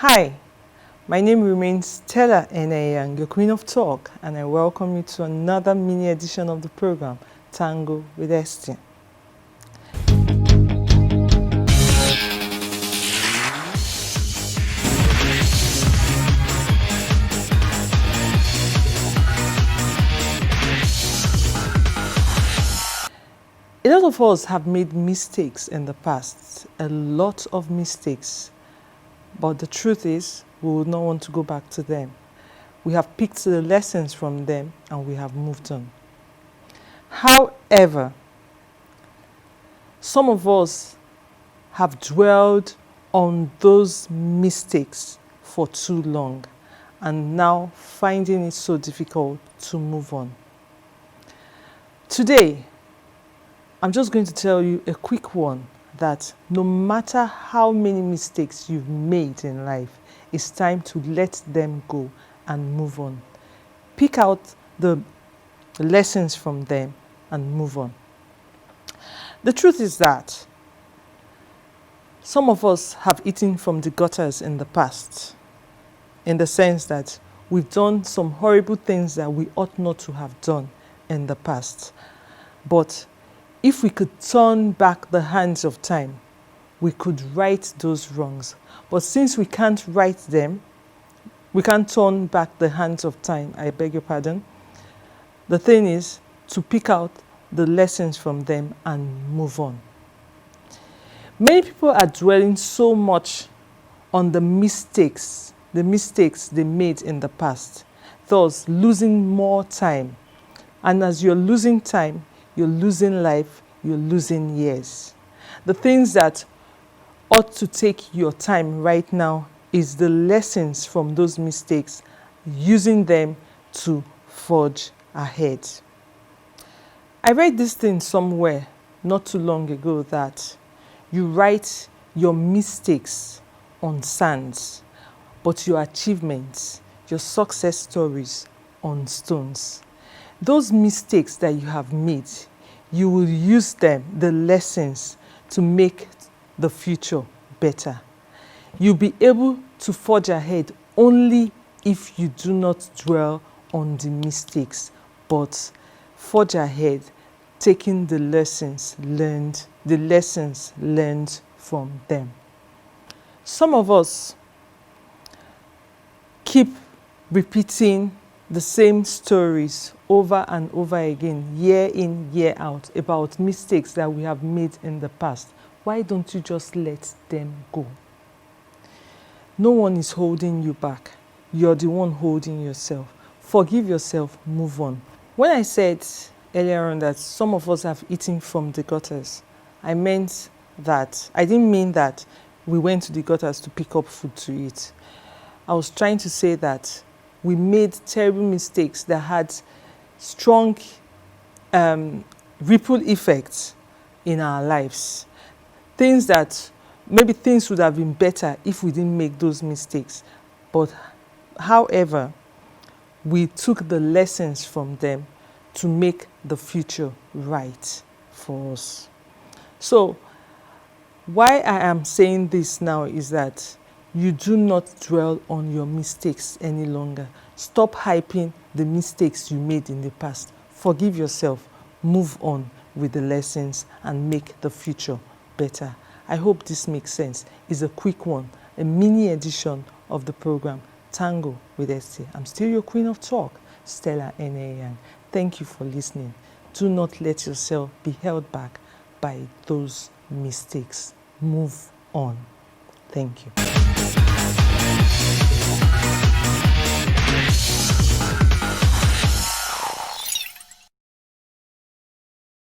Hi, my name remains Stella Eneyang, your Queen of Talk, and I welcome you to another mini edition of the program, Tango with Esti. A lot of us have made mistakes in the past, a lot of mistakes, but the truth is we would not want to go back to them. We have picked the lessons from them and we have moved on. However, some of us have dwelled on those mistakes for too long and now finding it so difficult to move on. Today, I'm just going to tell you a quick one that no matter how many mistakes you've made in life, it's time to let them go and move on. Pick out the lessons from them and move on. The truth is that some of us have eaten from the gutters in the past, in the sense that we've done some horrible things that we ought not to have done in the past. But if we could turn back the hands of time, we could right those wrongs. But since we can't right them, we can't turn back the hands of time, I beg your pardon. The thing is to pick out the lessons from them and move on. Many people are dwelling so much on the mistakes they made in the past, thus losing more time. And as you're losing time, you're losing life, you're losing years. The things that ought to take your time right now is the lessons from those mistakes, using them to forge ahead. I read this thing somewhere not too long ago that you write your mistakes on sands, but your achievements, your success stories on stones. Those mistakes that you have made, you will use them, the lessons, to make the future better. You'll be able to forge ahead only if you do not dwell on the mistakes, but forge ahead, taking the lessons learned from them. Some of us keep repeating the same stories over and over again, year in, year out, about mistakes that we have made in the past. Why don't you just let them go? No one is holding you back. You're the one holding yourself. Forgive yourself, move on. When I said earlier on that some of us have eaten from the gutters, I didn't mean that we went to the gutters to pick up food to eat. I was trying to say that we made terrible mistakes that had strong ripple effects in our lives. Things would have been better if we didn't make those mistakes. But however, we took the lessons from them to make the future right for us. So why I am saying this now is that you do not dwell on your mistakes any longer. Stop hyping the mistakes you made in the past. Forgive yourself, move on with the lessons and make the future better. I hope this makes sense. It's a quick one, a mini edition of the program, Tango with Esti. I'm still your Queen of Talk, Stella Eneyang. Thank you for listening. Do not let yourself be held back by those mistakes. Move on. Thank you.